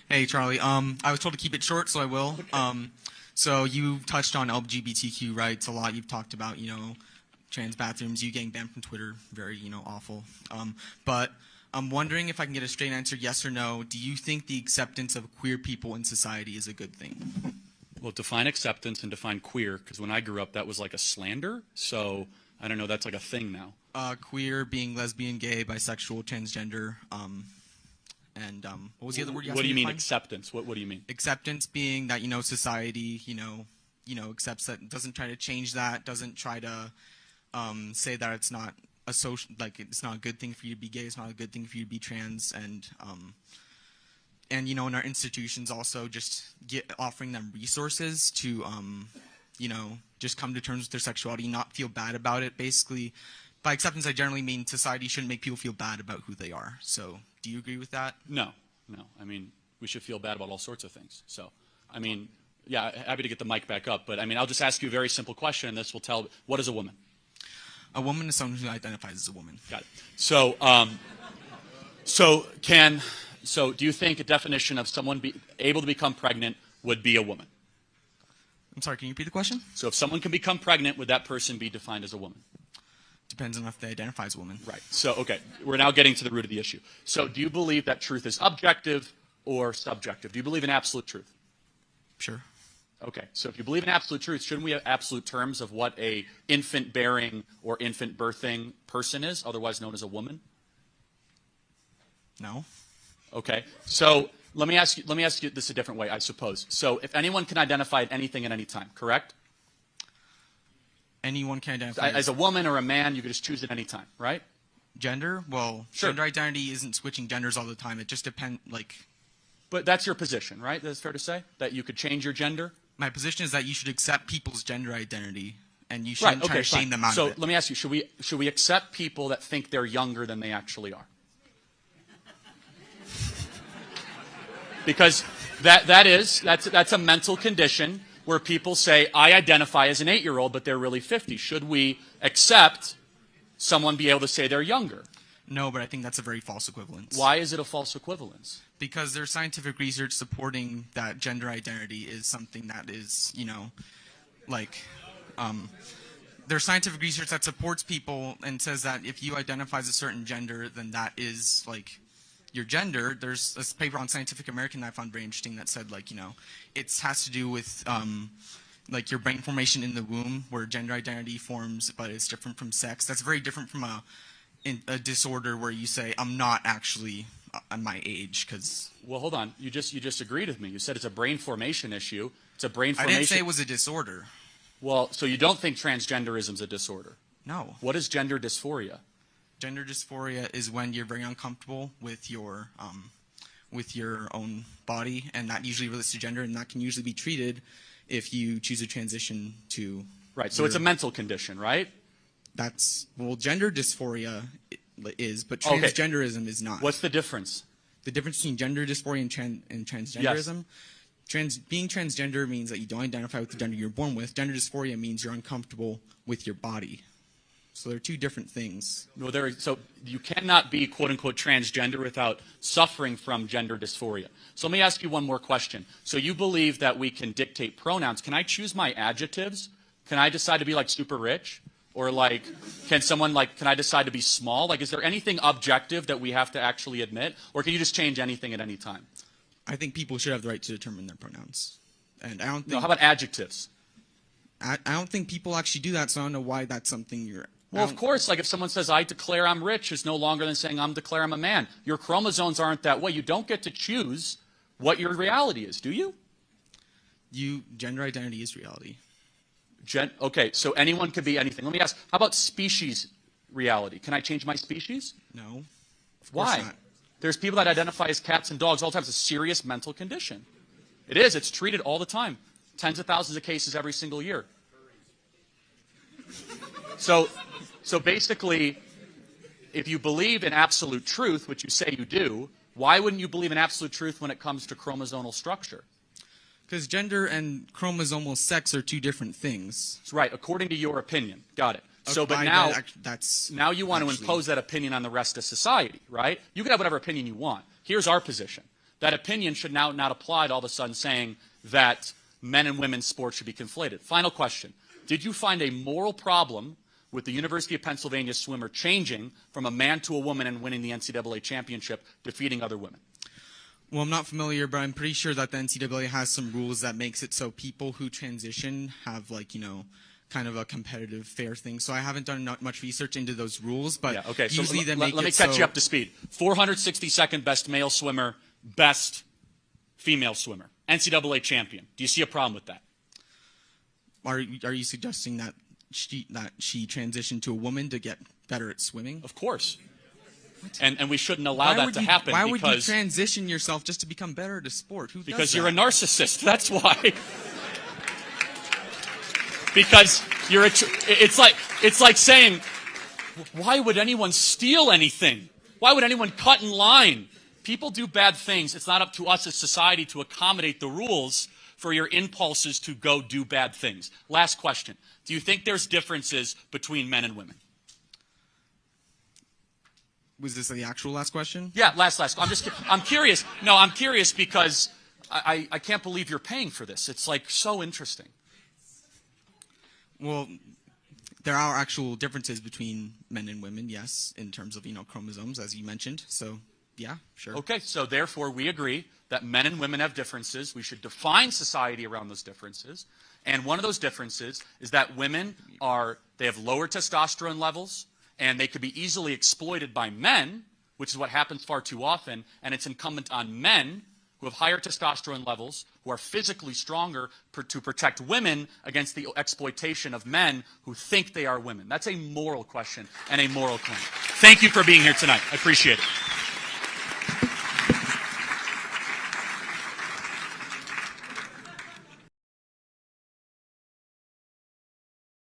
Hey, Charlie. I was told to keep it short, so I will. Okay. So you touched on LGBTQ rights a lot. You've talked about, trans bathrooms, you getting banned from Twitter, very, awful. But I'm wondering if I can get a straight answer, yes or no. Do you think the acceptance of queer people in society is a good thing? Well, define acceptance and define queer, because when I grew up, that was like a slander. So I don't know, that's like a thing now. Queer being lesbian, gay, bisexual, transgender, and what was the other word you asked What do me you to mean define? acceptance? What do you mean? Acceptance being that, society, accepts that, doesn't try to change that, doesn't try to say that it's not a social, like it's not a good thing for you to be gay, it's not a good thing for you to be trans, and in our institutions also just offering them resources to, just come to terms with their sexuality, not feel bad about it. Basically, by acceptance, I generally mean society shouldn't make people feel bad about who they are. So, do you agree with that? No. I mean, we should feel bad about all sorts of things. So, I mean, yeah, happy to get the mic back up. But, I mean, I'll just ask you a very simple question, and this will tell, what is a woman? A woman is someone who identifies as a woman. Got it. So, so do you think a definition of someone able to become pregnant would be a woman? I'm sorry, can you repeat the question? So if someone can become pregnant, would that person be defined as a woman? Depends on if they identify as a woman. Right. So, okay, we're now getting to the root of the issue. So do you believe that truth is objective or subjective? Do you believe in absolute truth? Sure. Okay, so if you believe in absolute truth, shouldn't we have absolute terms of what a infant-bearing or infant-birthing person is, otherwise known as a woman? No. Okay, so let me ask you this a different way, I suppose. So if anyone can identify at anything at any time, correct? Anyone can identify As a woman or a man, you can just choose at any time, right? gender. Well, Sure. Gender identity isn't switching genders all the time. It just depends. But that's your position, right? That's fair to say? That you could change your gender? My position is that you should accept people's gender identity, and you shouldn't try to shame them out So of it. let me ask you, should we accept people that think they're younger than they actually are? Because that's a mental condition where people say, I identify as an 8-year-old, but they're really 50. Should we accept someone be able to say they're younger? No, but I think that's a very false equivalence. Why is it a false equivalence? Because there's scientific research supporting that gender identity is something that is, there's scientific research that supports people and says that if you identify as a certain gender, then that is, your gender. There's a paper on Scientific American that I found very interesting that said, it has to do with, your brain formation in the womb, where gender identity forms, but it's different from sex. That's very different from a disorder where you say, I'm not actually my age, because... Well, hold on. You just agreed with me. You said it's a brain formation issue. It's a brain formation... I didn't say it was a disorder. Well, so you don't think transgenderism is a disorder? No. What is gender dysphoria? Gender dysphoria is when you're very uncomfortable with your own body, and that usually relates to gender, and that can usually be treated if you choose a transition to... Right, so it's a mental condition, right? Gender dysphoria is, but transgenderism is not. What's the difference? The difference between gender dysphoria and transgenderism? Yes. Being transgender means that you don't identify with the gender you're born with. Gender dysphoria means you're uncomfortable with your body. So they're two different things. No, so you cannot be, quote-unquote, transgender without suffering from gender dysphoria. So let me ask you one more question. So you believe that we can dictate pronouns. Can I choose my adjectives? Can I decide to be, super rich? Or, can I decide to be small? Is there anything objective that we have to actually admit? Or can you just change anything at any time? I think people should have the right to determine their pronouns. And I don't think... No, how about adjectives? I don't think people actually do that, so I don't know why that's something you're... Well, of course, if someone says, I declare I'm rich, is no longer than saying I'm declare I'm a man. Your chromosomes aren't that way. You don't get to choose what your reality is, do you? Gender identity is reality. Okay, so anyone could be anything. Let me ask, how about species reality? Can I change my species? No. Why? Not. There's people that identify as cats and dogs all the time. It's a serious mental condition. It is. It's treated all the time. Tens of thousands of cases every single year. So basically, if you believe in absolute truth, which you say you do, why wouldn't you believe in absolute truth when it comes to chromosomal structure? Because gender and chromosomal sex are two different things. Right, according to your opinion. Got it. So, but now you want to impose that opinion on the rest of society, right? You can have whatever opinion you want. Here's our position. that opinion should now not apply to all of a sudden saying that men and women's sports should be conflated. Final question. Did you find a moral problem with the University of Pennsylvania swimmer changing from a man to a woman and winning the NCAA championship, defeating other women? Well, I'm not familiar, but I'm pretty sure that the NCAA has some rules that makes it so people who transition have, like, you know, kind of a competitive, fair thing. So I haven't done much research into those rules, but yeah, okay. So usually they let make me it catch so you up to speed. 462nd best male swimmer, best female swimmer, NCAA champion. Do you see a problem with that? Are you suggesting that she transitioned to a woman to get better at swimming? Of course. And we shouldn't allow that to happen. Why would you transition yourself just to become better at a sport? Who does because that? you're a narcissist. That's why. Because it's like saying, why would anyone steal anything? Why would anyone cut in line? People do bad things. It's not up to us as society to accommodate the rules for your impulses to go do bad things. Last question. Do you think there's differences between men and women? Was this the actual last question? Yeah, last. I'm curious. No, I'm curious because I can't believe you're paying for this. It's like so interesting. Well, there are actual differences between men and women, yes, in terms of, you know, chromosomes, as you mentioned. So, yeah, sure. Okay, so therefore we agree that men and women have differences. We should define society around those differences. And one of those differences is that women they have lower testosterone levels, and they could be easily exploited by men, which is what happens far too often, and it's incumbent on men who have higher testosterone levels, who are physically stronger to protect women against the exploitation of men who think they are women. That's a moral question and a moral claim. Thank you for being here tonight. I appreciate it.